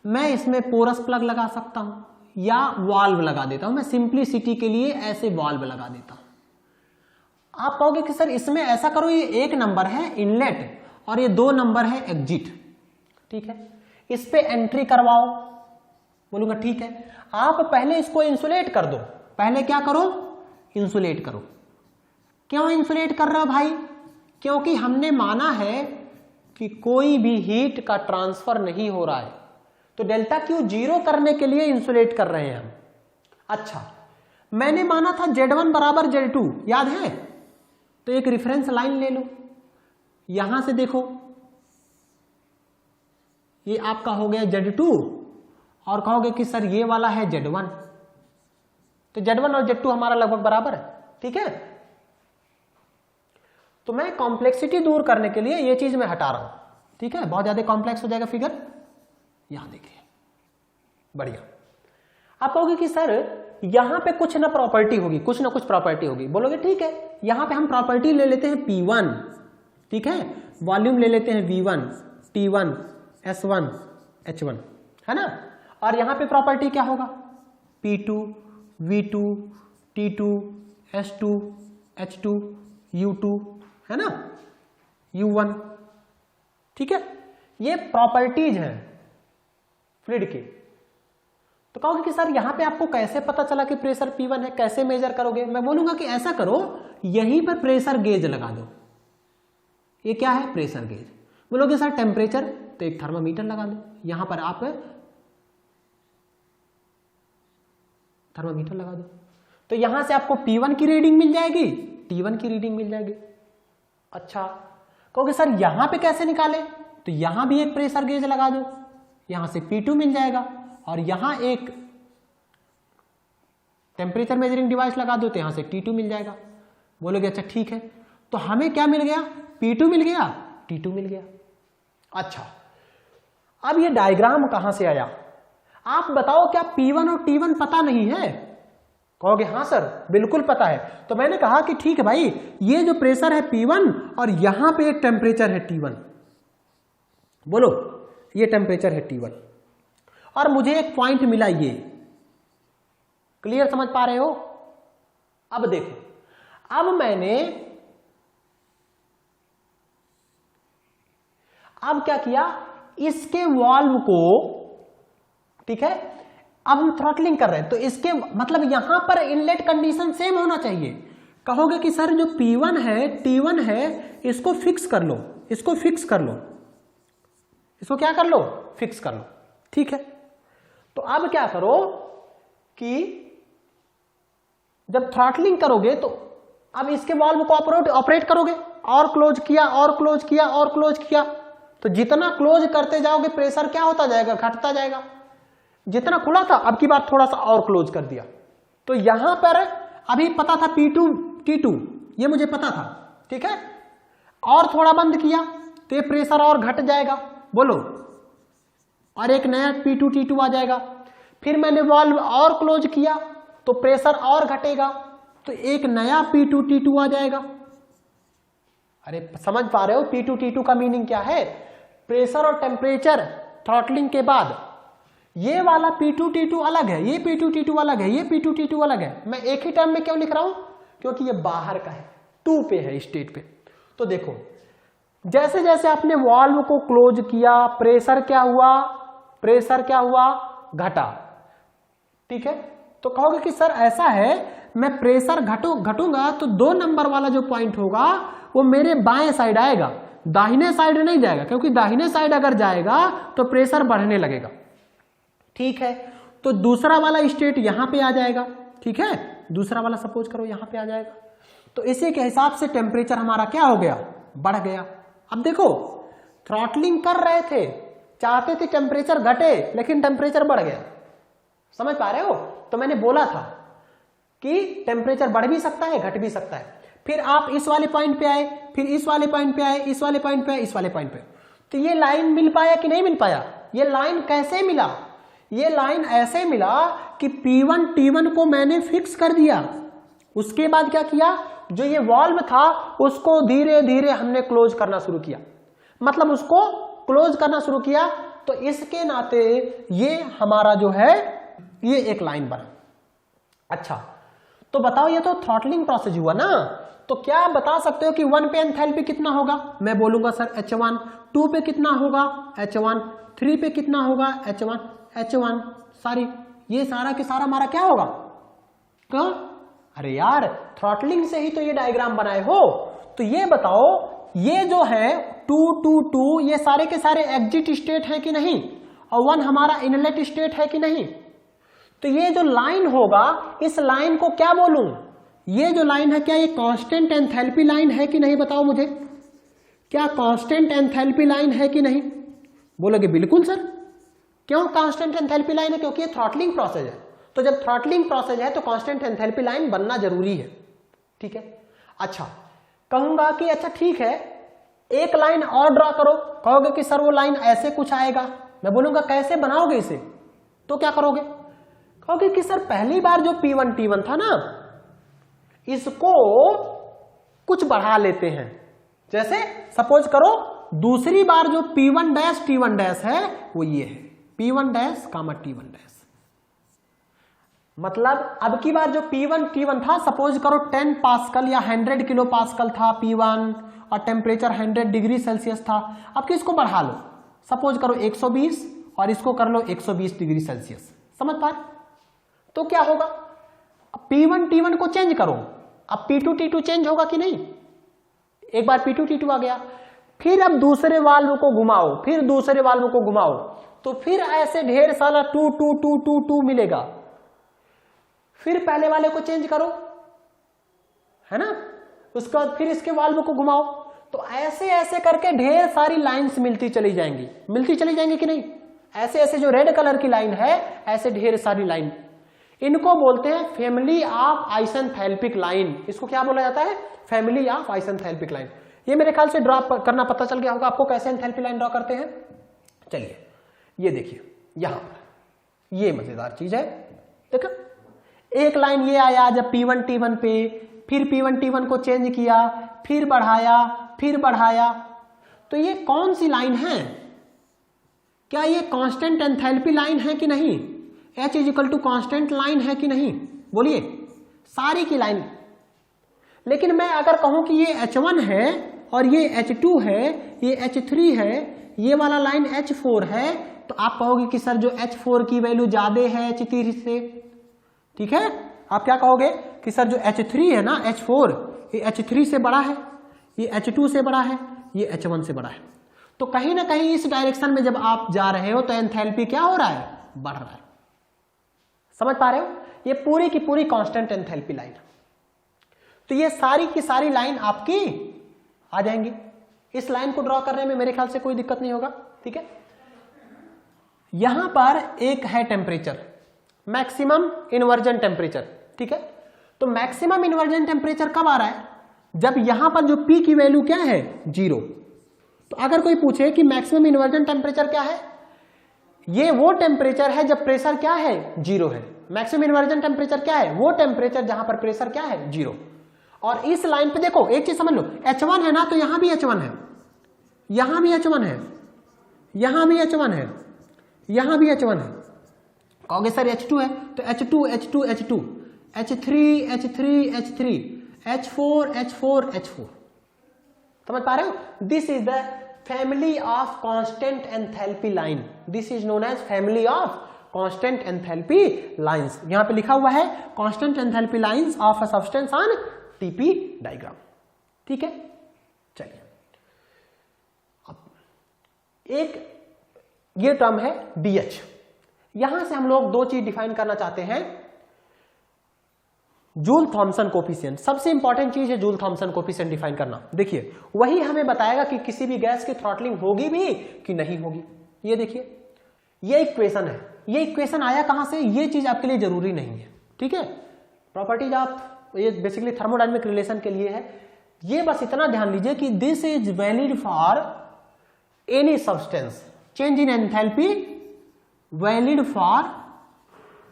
मैं इसमें पोरस प्लग लगा सकता हूं या वाल्व लगा देता हूं। मैं सिंप्लिसिटी के लिए ऐसे वाल्व लगा देता हूं। आप कहोगे कि सर इसमें ऐसा करो, ये 1 नंबर है इनलेट और ये 2 नंबर है एग्जिट, ठीक है, इस पे एंट्री करवाओ। बोलूंगा ठीक है। आप पहले इसको इंसुलेट कर दो। पहले क्या करो? इंसुलेट करो। क्यों इंसुलेट कर रहे हो भाई? क्योंकि हमने माना है कि कोई भी हीट का ट्रांसफर नहीं हो रहा है, तो डेल्टा क्यू 0 करने के लिए इंसुलेट कर रहे हैं हम। अच्छा, मैंने माना था Z1 बराबर Z2, याद है? तो एक रिफरेंस लाइन ले लो, यहां से देखो, ये आपका हो गया Z2 और कहोगे कि सर ये वाला है Z1, तो Z1 और Z2 हमारा लगभग बराबर है, ठीक है। तो मैं कॉम्प्लेक्सिटी दूर करने के लिए ये चीज मैं हटा रहा हूं, ठीक है, बहुत ज्यादा कॉम्प्लेक्स हो जाएगा फिगर। यहां देखिए, बढ़िया। आप कहोगे कि सर यहां पे कुछ ना प्रॉपर्टी होगी, कुछ ना कुछ प्रॉपर्टी होगी। बोलोगे ठीक है, यहां पे हम प्रॉपर्टी ले लेते हैं P1, ठीक है, वॉल्यूम ले लेते हैं V1, T1, S1, H1, है ना। और यहां पे प्रॉपर्टी क्या होगा? P2, V2, T2, S2, H2, U2, है ना, U1, ठीक है। ये प्रॉपर्टीज हैं फ्लूइड की। तो कहोगे कि सर यहां पे आपको कैसे पता चला कि प्रेशर P1 है, कैसे मेजर करोगे? मैं बोलूंगा कि ऐसा करो, यहीं पर प्रेशर गेज लगा दो। ये क्या है? Pressure gauge. बोलोगे सर टेम्परेचर, तो एक थर्मामीटर लगा दो, यहां पर आप थर्मामीटर लगा दो, तो यहां से आपको P1 की रीडिंग मिल जाएगी, T1 की रीडिंग मिल जाएगी। अच्छा, कहोगे सर यहां पे कैसे निकाले? तो यहां भी एक प्रेशर गेज लगा दो, यहां से P2 मिल जाएगा, और यहां एक टेम्परेचर मेजरिंग डिवाइस लगा दो, तो यहां से T2 मिल जाएगा। बोलोगे अच्छा ठीक है, तो हमें क्या मिल गया? P2 मिल गया, T2 मिल गया। अच्छा, अब ये डायग्राम कहां से आया? आप बताओ, क्या P1 और T1 पता नहीं है? कहोगे हाँ सर बिल्कुल पता है। तो मैंने कहा कि ठीक है भाई, ये जो प्रेशर है P1 और यहां पे एक टेम्परेचर है T1, बोलो ये टेम्परेचर है T1 और मुझे एक पॉइंट मिला ये। क्लियर, समझ पा रहे हो? अब देखो, अब मैंने अब क्या किया, इसके वाल्व को, ठीक है, अब हम थ्रॉटलिंग कर रहे हैं, तो इसके मतलब यहां पर इनलेट कंडीशन सेम होना चाहिए। कहोगे कि सर जो P1 है, T1 है, इसको फिक्स कर लो, इसको फिक्स कर लो, इसको क्या कर लो? फिक्स कर लो, ठीक है। तो अब क्या करो कि जब थ्रॉटलिंग करोगे तो अब इसके वाल्व को ऑपरेट करोगे, और क्लोज किया और क्लोज किया और क्लोज किया, तो जितना क्लोज करते जाओगे प्रेशर क्या होता जाएगा, घटता जाएगा। जितना खुला था अब की बार थोड़ा सा और क्लोज कर दिया, तो यहां पर अभी पता था P2 T2, ये मुझे पता था, ठीक है, और थोड़ा बंद किया तो ये प्रेशर और घट जाएगा, बोलो, और एक नया P2 T2 आ जाएगा। फिर मैंने वाल्व और क्लोज किया तो प्रेशर और घटेगा, तो एक नया P2 T2 आ जाएगा। अरे समझ पा रहे हो P2 T2 का मीनिंग क्या है? प्रेशर और टेम्परेचर थ्रॉटलिंग के बाद ये वाला P2 T2 अलग है, ये P2 T2 अलग है, ये P2 T2 अलग है। मैं एक ही टर्म में क्यों लिख रहा हूं? क्योंकि ये बाहर का है, 2 पे है, स्टेट पे। तो देखो जैसे जैसे आपने वाल्व को क्लोज किया प्रेशर क्या हुआ, प्रेशर क्या हुआ, घटा, ठीक है। तो कहोगे कि सर ऐसा है मैं प्रेशर घटूंगा तो 2 नंबर वाला जो पॉइंट होगा वो मेरे बाएं साइड आएगा, दाहिने साइड नहीं जाएगा, क्योंकि दाहिने साइड अगर जाएगा तो प्रेशर बढ़ने लगेगा, ठीक है। तो दूसरा वाला स्टेट यहां पे आ जाएगा, ठीक है, दूसरा वाला सपोज करो यहां पे आ जाएगा। तो इसी के हिसाब से टेम्परेचर हमारा क्या हो गया, बढ़ गया। अब देखो थ्रॉटलिंग कर रहे थे, चाहते थे टेम्परेचर घटे, लेकिन टेम्परेचर बढ़ गया, समझ पा रहे हो? तो मैंने बोला था कि टेम्परेचर बढ़ भी सकता है, घट भी सकता है। फिर आप इस वाले पॉइंट पे आए, फिर इस वाले पॉइंट पे आए, इस वाले पॉइंट पे आए, इस वाले पॉइंट पे, तो ये लाइन मिल पाया कि नहीं मिल पाया? ये लाइन कैसे मिला? ये लाइन ऐसे मिला कि P1 T1 को मैंने फिक्स कर दिया, उसके बाद क्या किया, जो ये वाल्व था उसको धीरे धीरे हमने क्लोज करना शुरू किया, मतलब उसको क्लोज करना शुरू किया। तो इसके नाते ये हमारा जो है ये एक लाइन बना। अच्छा तो बताओ ये तो थ्रॉटलिंग प्रोसेस हुआ ना, तो क्या बता सकते हो कि 1 पे एंथैल्पी कितना होगा? मैं बोलूंगा सर H1, 2 पे कितना होगा H1, 3 पे कितना होगा H1, H1, सारी ये सारा के सारा हमारा क्या होगा? क्यों? अरे यार थ्रॉटलिंग से ही तो ये डायग्राम बनाए हो। तो ये बताओ ये जो है 2 2 2 ये सारे के सारे एग्जिट स्टेट है कि नहीं, और 1 हमारा इनलेट स्टेट है कि नहीं? तो ये जो लाइन होगा इस लाइन को क्या बोलूं? ये जो लाइन है क्या ये कांस्टेंट एंथैल्पी लाइन है कि नहीं? बताओ मुझे, क्या कांस्टेंट एंथैल्पी लाइन है कि नहीं? बोलोगे बिल्कुल सर। क्यों कांस्टेंट एंथैल्पी लाइन है? क्योंकि ये थ्रॉटलिंग प्रोसेस है। तो जब थ्रॉटलिंग प्रोसेस है तो कांस्टेंट एंथैल्पी लाइन बनना जरूरी है, ठीक है। अच्छा कहूंगा कि अच्छा ठीक है एक लाइन और ड्रॉ करो, कहोगे कि सर वो लाइन ऐसे कुछ आएगा। मैं बोलूंगा कैसे बनाओगे इसे? तो क्या करोगे? कहोगे कि सर पहली बार जो P1 T1 था ना इसको कुछ बढ़ा लेते हैं, जैसे सपोज करो दूसरी बार जो P1 डैश T1 डैश है वो ये है P1 डैश कामा T1 डैश। मतलब अब की बार जो P1 T1 था सपोज करो 10 पास्कल या 100 किलो पास्कल था P1 और टेम्परेचर 100 डिग्री सेल्सियस था। अब किसको बढ़ा लो, सपोज करो 120 और इसको कर लो 120 डिग्री सेल्सियस, समझ पा रहे? तो क्या होगा, अब P1 T1 को चेंज करो, अब P2 T2 चेंज होगा कि नहीं? एक बार P2 T2 आ गया, फिर अब दूसरे वाल्व को घुमाओ, फिर दूसरे वाल्व को घुमाओ, तो फिर ऐसे ढेर सारा 2 2 2 2 2 मिलेगा। फिर पहले वाले को चेंज करो, है ना, उसके बाद फिर इसके वाल्व को घुमाओ, तो ऐसे ऐसे करके ढेर सारी लाइंस मिलती चली जाएंगी कि नहीं? ऐसे ऐसे जो रेड कलर की लाइन है ऐसे ढेर सारी लाइन, इनको बोलते हैं फैमिली ऑफ आइसेंथैल्पिक लाइन। इसको क्या बोला जाता है? Family of isenthalpic line. ये मेरे ख्याल से ड्रॉ करना पता चल गया होगा आपको कैसे एंथैल्पी लाइन ड्रॉ करते हैं। चलिए ये देखिए यहां पर ये मजेदार चीज है, देखो एक लाइन ये आया जब P1 T1 पे, फिर P1 T1 को चेंज किया, फिर बढ़ाया, तो ये कौन सी लाइन है? क्या ये कांस्टेंट एंथैल्पी लाइन है कि नहीं? H is equal to constant line है कि नहीं? बोलिए, सारी की लाइन। लेकिन मैं अगर कहूं कि ये H1 है और ये H2 है, ये H3 है, ये वाला लाइन H4 है, तो आप कहोगे कि सर जो H4 की वैल्यू ज्यादा है H3 से, ठीक है। आप क्या कहोगे कि सर जो H3 है ना H4 ये H3 से बड़ा है, ये H2 से बड़ा है, ये H1 से बड़ा है। तो कहीं ना कहीं इस डायरेक्शन में जब आप जा रहे हो तो एंथैल्पी क्या हो रहा है? बढ़ रहा है। समझ पा रहे हो? ये पूरी की पूरी कांस्टेंट एंथैल्पी लाइन। तो ये सारी की सारी लाइन आपकी आ जाएंगी। इस लाइन को ड्रॉ करने में मेरे ख्याल से कोई दिक्कत नहीं होगा। ठीक है, यहां पर एक है टेम्परेचर, मैक्सिमम इन्वर्जन टेम्परेचर। ठीक है, तो मैक्सिमम इन्वर्जन टेम्परेचर कब आ रहा है? जब यहां पर जो P की वैल्यू क्या है? 0। तो अगर कोई पूछे कि मैक्सिमम इन्वर्जन टेम्परेचर क्या है, ये वो टेम्परेचर है जब प्रेशर क्या है? 0 है। मैक्सिमम इन्वर्जन टेम्परेचर क्या है? वो टेम्परेचर जहां पर प्रेशर क्या है? 0। और इस लाइन पे देखो एक चीज समझ लो, H1 है ना, तो यहां भी H1 है, यहां भी H1 है, यहां भी H1 है, यहां भी H1 है। कहोगे सर H2 है, तो H2 H2 H2, H3 H3 H3, H4 H4 H4। समझ पा रहे हो? This is the family of constant enthalpy line. This is known as family of constant enthalpy lines. यहां पे लिखा हुआ है constant enthalpy lines of a substance on T P diagram. ठीक है, चलिए अब एक ये टर्म है DH। यहां से हम लोग दो चीज डिफाइन करना चाहते हैं। जूल थॉमसन कोफिशिएंट, सबसे इंपॉर्टेंट चीज है जूल थॉमसन कोफिशिएंट डिफाइन करना। देखिए वही हमें बताएगा कि किसी भी गैस की थ्रॉटलिंग होगी भी कि नहीं होगी। ये देखिए ये इक्वेशन है, ये इक्वेशन आया कहां से, ये चीज आपके लिए जरूरी नहीं है। ठीक है, प्रॉपर्टीज आप ये बेसिकली थर्मोडायनेमिक रिलेशन के लिए है। ये बस इतना ध्यान लीजिए कि this is valid for any substance, change in enthalpy valid for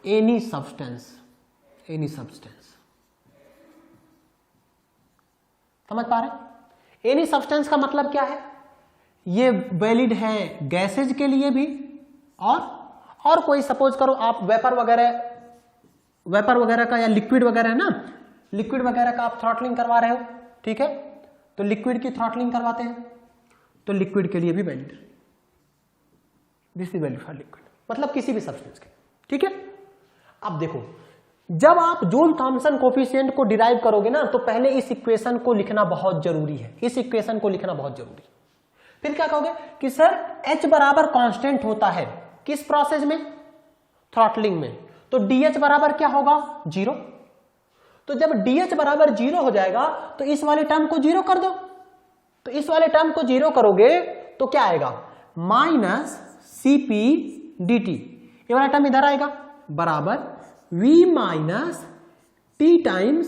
any substance, any substance. समझ पा रहे? एनी सब्सटेंस का मतलब क्या है? ये वैलिड है गैसेज के लिए भी, और कोई सपोज करो आप वेपर वगैरह का या लिक्विड वगैरह है ना, लिक्विड वगैरह का आप थ्रॉटलिंग करवा रहे हो। ठीक है, तो लिक्विड की थ्रॉटलिंग करवाते हैं, तो लिक्विड के लिए भी वैलिड है। This is valid for liquid, मतलब किसी भी सब्सटेंस के। ठीक है, अब देखो जब आप जूल थॉमसन कोफिशिएंट को डिराइव करोगे ना, तो पहले इस इक्वेशन को लिखना बहुत जरूरी है। इस इक्वेशन को लिखना बहुत जरूरी है। फिर क्या कहोगे कि सर H बराबर कांस्टेंट होता है किस प्रोसेस में? थ्रॉटलिंग में। तो DH बराबर क्या होगा? 0। तो जब DH बराबर 0 हो जाएगा तो इस वाले टर्म को 0 कर दो। तो इस वाले टर्म को 0 करोगे तो क्या आएगा? Minus CP dt। ये वाला टर्म इधर आएगा, बराबर V minus T times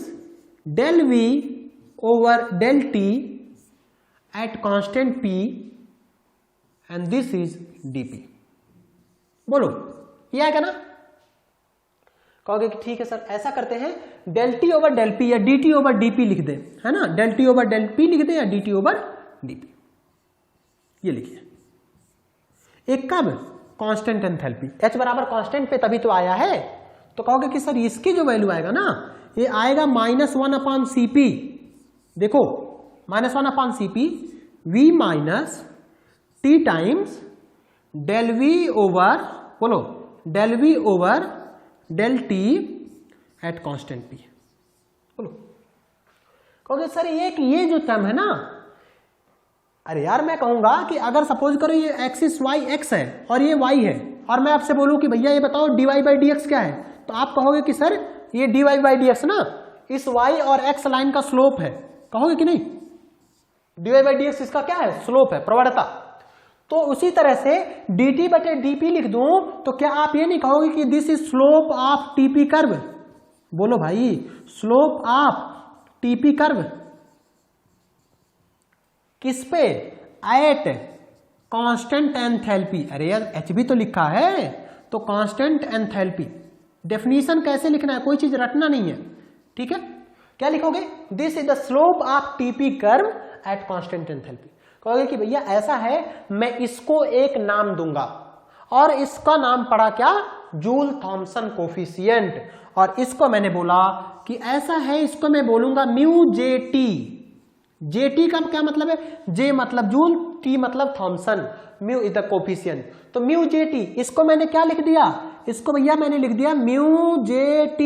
del V over del T at constant P and this is dP। बोलो ये आएगा ना? कहोगे कि ठीक है सर ऐसा करते हैं, del T over del P या dt ओवर dP लिख दे, है ना? Del T over del P लिख दे या dt ओवर dP, ये लिखिए। एक कब? कांस्टेंट एंथैल्पी, H बराबर कांस्टेंट पे तभी तो आया है। तो कहोगे कि सर इसकी जो वैल्यू आएगा ना, ये आएगा -1/CP। देखो -1/CP V minus T times del V over, बोलो del V over del T at constant P। बोलो, कहोगे सर ये जो टर्म है ना, अरे यार मैं कहूंगा कि अगर सपोज करो ये एक्सिस y x है और ये y है, और मैं आपसे बोलूं कि भैया ये बताओ dy/dx क्या है, तो आप कहोगे कि सर ये dy/dx ना इस y और x लाइन का स्लोप है। कहोगे कि नहीं? dy/dx इसका क्या है? स्लोप है, प्रवणता। तो उसी तरह से dt/dp लिख दूं तो क्या आप ये नहीं कहोगे कि this is slope of TP curve? बोलो भाई, स्लोप ऑफ टीपी कर्व किस पे? At constant enthalpy. अरे यार H भी तो लिखा है, तो कांस्टेंट एंथैल्पी। डेफिनेशन कैसे लिखना है, कोई चीज रटना नहीं है। ठीक है, क्या लिखोगे? This is the slope of TP curve at constant enthalpy. कहोगे कि भैया ऐसा है, मैं इसको एक नाम दूंगा, और इसका नाम पड़ा क्या? Joule Thomson coefficient. और इसको मैंने बोला कि ऐसा है, इसको मैं बोलूंगा μJT। JT का क्या मतलब है? J मतलब जूल, T मतलब Thomson, mu is the coefficient. तो μJT इसको मैंने क्या लिख दिया? इसको भैया मैंने लिख दिया μJT।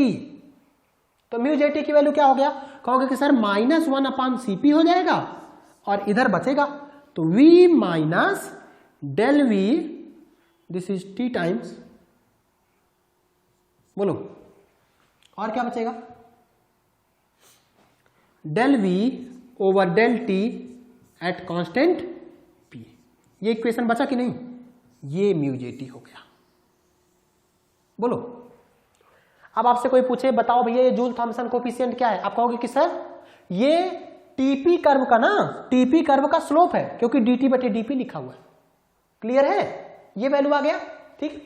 तो μJT की वैल्यू क्या हो गया? कहोगे कि सर -1/CP हो जाएगा, और इधर बचेगा तो V minus del V, this is T times बोलो और क्या बचेगा, del V over del T at constant P. ये इक्वेशन बचा कि नहीं, ये म्यू जे टी हो गया। बोलो अब आपसे कोई पूछे बताओ भैया ये जूल थॉमसन कोफिशिएंट क्या है, आप कहोगे कि सर ये टीपी कर्व का ना, टीपी कर्व का स्लोप है क्योंकि dt बटे dp लिखा हुआ है। क्लियर है, ये वैल्यू आ गया। ठीक,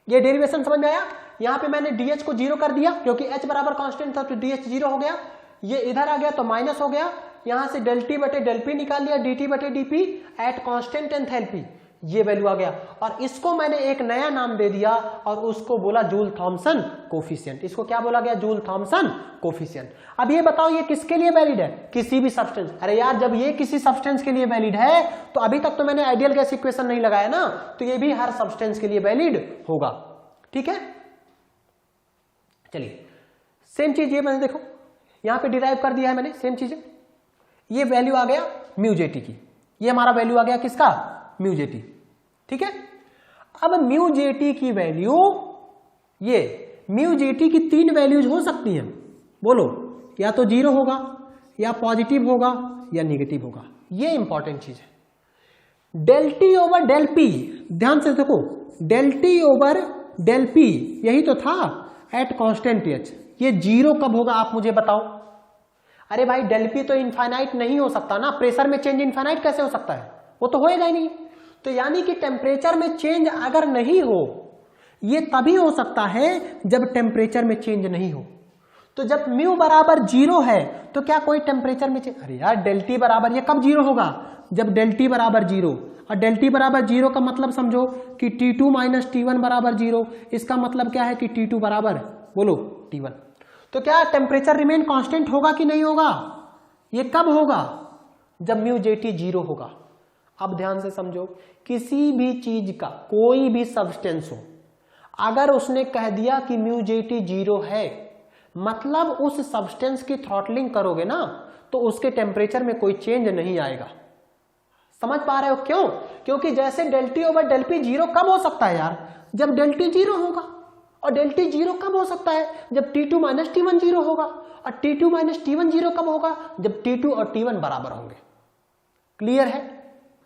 ये डेरिवेशन समझ में आया। यहां पे मैंने dh को 0 कर दिया क्योंकि h बराबर कांस्टेंट था तो dh 0 हो गया, ये इधर आ गया तो माइनस हो गया, यहां से डेल टी बटे डेल पी निकाल लिया, dt बटे dp एट कांस्टेंट एंथैल्पी, ये वैल्यू आ गया। और इसको मैंने एक नया नाम दे दिया और उसको बोला जूल थॉमसन कोफिशिएंट। इसको क्या बोला गया, जूल थॉमसन कोफिशिएंट। अब ये बताओ ये किसके लिए वैलिड है, किसी भी सब्सटेंस। अरे यार जब ये किसी सब्सटेंस के लिए वैलिड है तो अभी तक तो मैंने आइडियल गैस इक्वेशन नहीं लगाया ना, तो ये भी हर सब्सटेंस के लिए वैलिड होगा। ठीक है, चलिए सेम चीज ये मैंने देखो यहां पे डिराइव कर दिया है मैंने, सेम चीज है। ये वैल्यू आ गया म्यू जे टी की, ये हमारा वैल्यू आ गया किसका, म्यू जे टी। ठीक है, अब म्यू जे टी की वैल्यू, ये म्यू जे टी की 3 वैल्यूज हो सकती हैं। बोलो या तो 0 होगा या पॉजिटिव होगा या निगेटिव होगा, ये इंपॉर्टेंट चीज है। Del T over del P, ध्यान से देखो, del T over del P यही तो था एट कांस्टेंट एच, ये 0 कब होगा आप मुझे बताओ। अरे भाई डेल पी तो इनफाइनाइट नहीं हो सकता ना, प्रेशर में चेंज इनफाइनाइट कैसे हो सकता है, वो तो होएगा ही नहीं। तो यानी कि टेम्परेचर में चेंज अगर नहीं हो, ये तभी हो सकता है जब टेम्परेचर में चेंज नहीं हो। तो जब म्यू बराबर 0 है तो क्या कोई टेम्परेचर में चेंज, अरे यार डेल टी बराबर, ये कब 0 होगा, जब डेल टी बराबर 0। और डेल टी बराबर 0 का मतलब समझो कि T2 माइनस T1 बराबर 0, इसका मतलब क्या है कि T2 बराबर, बोलो T1। तो क्या टेम्परेचर रिमेन कांस्टेंट होगा कि नहीं होगा, ये कब होगा, जब म्यू जे टी 0 होगा। अब ध्यान से समझो, किसी भी चीज का कोई भी सब्सटेंस हो, अगर उसने कह दिया कि म्यू जे टी 0 है, मतलब उस सब्सटेंस की थ्रॉटलिंग करोगे ना तो उसके टेम्परेचर में कोई चेंज नहीं आएगा। समझ पा रहे हो क्यों, क्योंकि जैसे del T over del P 0 कब हो सकता है यार, जब डेल टी 0 होगा। और डेल टी 0 कब हो सकता है, जब T2 माइनस T1 0 होगा। और T2 माइनस T1 0 कब होगा, जब T2 और T1 बराबर होंगे। क्लियर है,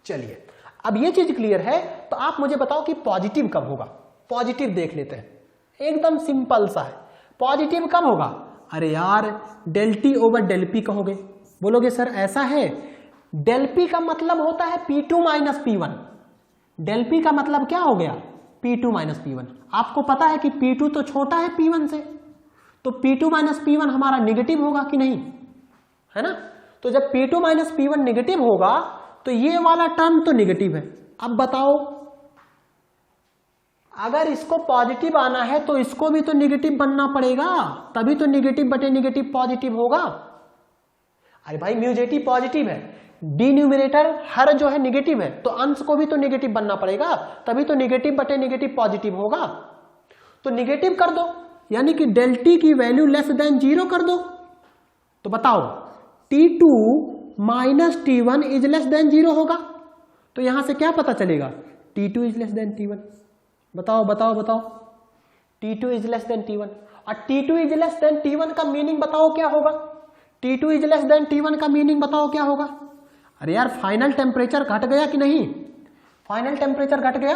चलिए अब ये चीज क्लियर है तो आप मुझे बताओ कि पॉजिटिव कब होगा। पॉजिटिव देख लेते हैं, एकदम सिंपल सा है। पॉजिटिव कब होगा, अरे यार del T over del P कहोगे, बोलोगे सर ऐसा है, डेल पी का मतलब होता है P2 minus P1। Del P का मतलब क्या हो गया, P2 माइनस P1। आपको पता है कि P2 तो छोटा है P1 से, तो P2 माइनस P1 हमारा निगेटिव होगा कि नहीं, है ना। तो जब P2 माइनस P1 निगेटिव होगा तो ये वाला टर्म तो निगेटिव है। अब बताओ अगर इसको पॉजिटिव आना है तो इसको भी तो निगेटिव बनना पड़ेगा, तभी तो निगेटिव बटे निगेटिव पॉजिटिव होगा। अरे भाई म्यू जे टी पॉजिटिव है, डिन्यूमिनेटर हर जो है निगेटिव है, तो अंश को भी तो निगेटिव बनना पड़ेगा, तभी तो निगेटिव बटे निगेटिव पॉजिटिव होगा। तो निगेटिव कर दो, यानी कि डेल टी की वैल्यू लेस देन 0 कर दो। तो बताओ T2 minus T1 is less than 0 होगा। तो यहां से क्या पता चलेगा, T2 is less than T1। बताओ बताओ बताओ, T2 is less than T1। और T2 is less than T1 का मीनिंग बताओ क्या होगा, T2 is less than T1 का मीनिंग बताओ क्या होगा। अरे यार फाइनल टेम्परेचर घट गया कि नहीं, फाइनल टेम्परेचर घट गया।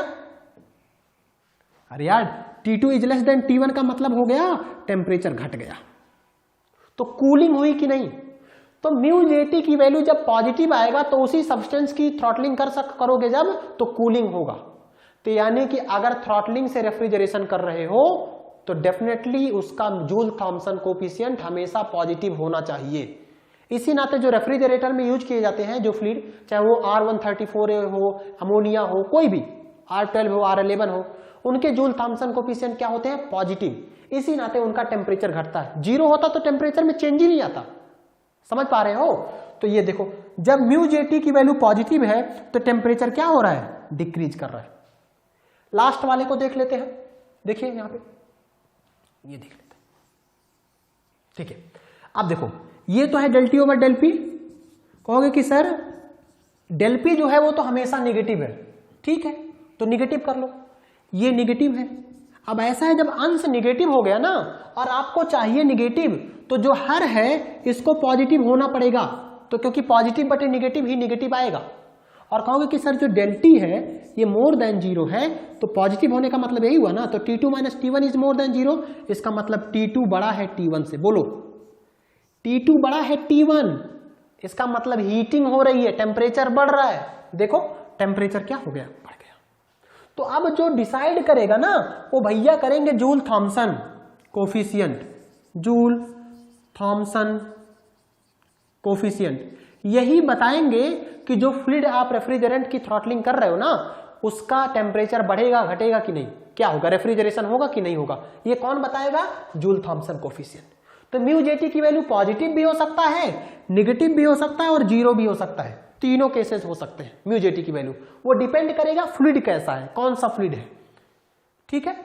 अरे यार T2 is less than T1 का मतलब हो गया टेम्परेचर घट गया, तो कूलिंग हुई कि नहीं। तो म्यू जे टी की वैल्यू जब पॉजिटिव आएगा तो उसी सब्सटेंस की थ्रॉटलिंग करोगे जब, तो कूलिंग होगा। तो यानी कि अगर थ्रॉटलिंग से रेफ्रिजरेशन कर रहे हो तो डेफिनेटली उसका जूल थॉमसन कोफिशिएंट हमेशा पॉजिटिव होना चाहिए। इसी नाते जो रेफ्रिजरेटर में यूज किए जाते हैं जो फ्लूइड, चाहे वो R134 हो, अमोनिया हो, कोई भी R12 हो, R11 हो, उनके जूल थॉमसन कोफिशिएंट क्या होते हैं, पॉजिटिव। इसी नाते उनका टेम्परेचर घटता है। 0 होता तो टेम्परेचर में चेंज ही नहीं आता। समझ पा रहे हो। तो ये देखो जब म्यू जे टी की वैल्यू पॉजिटिव है तो टेम्परेचर क्या हो रहा है, डिक्रीज कर रहा है। लास्ट वाले को देख लेते हैं, देखिए यहां पे, ये देख लेते हैं। ठीक है, अब देखो ये तो है del T over del P. कहोगे कि सर डेल पी जो है वो तो हमेशा निगेटिव है, ठीक है तो निगेटिव कर लो, ये निगेटिव है। अब ऐसा है जब अंश निगेटिव हो गया ना और आपको चाहिए निगेटिव, तो जो हर है इसको पॉजिटिव होना पड़ेगा, तो क्योंकि पॉजिटिव बटे निगेटिव ही निगेटिव आएगा। और कहोगे कि सर जो डेल टी है ये मोर देन 0 है, तो पॉजिटिव होने का मतलब यही हुआ ना, तो T2 minus T1 is more than 0, इसका मतलब T2 बड़ा है T1 से। बोलो T2 बड़ा है T1, इसका मतलब हीटिंग हो रही है, टेम्परेचर बढ़ रहा है। देखो टेम्परेचर क्या हो गया, बढ़ गया। तो अब जो डिसाइड करेगा ना वो भैया करेंगे Joule Thomson coefficient, Joule Thomson coefficient. यही बताएंगे कि जो फ्लूइड आप रेफ्रिजरेंट की थ्रॉटलिंग कर रहे हो ना उसका टेम्परेचर बढ़ेगा घटेगा कि नहीं, क्या होगा, रेफ्रिजरेशन होगा कि नहीं होगा, ये कौन बताएगा, जूल थॉमसन कोफिशिएंट। तो म्यू जेटी की वैल्यू पॉजिटिव भी हो सकता है, नेगेटिव भी हो सकता है और 0 भी हो सकता है, तीनों केसेस हो सकते हैं म्यू जेटी की वैल्यू। वो डिपेंड करेगा फ्लूइड कैसा है, कौन सा फ्लूइड है, ठीक है।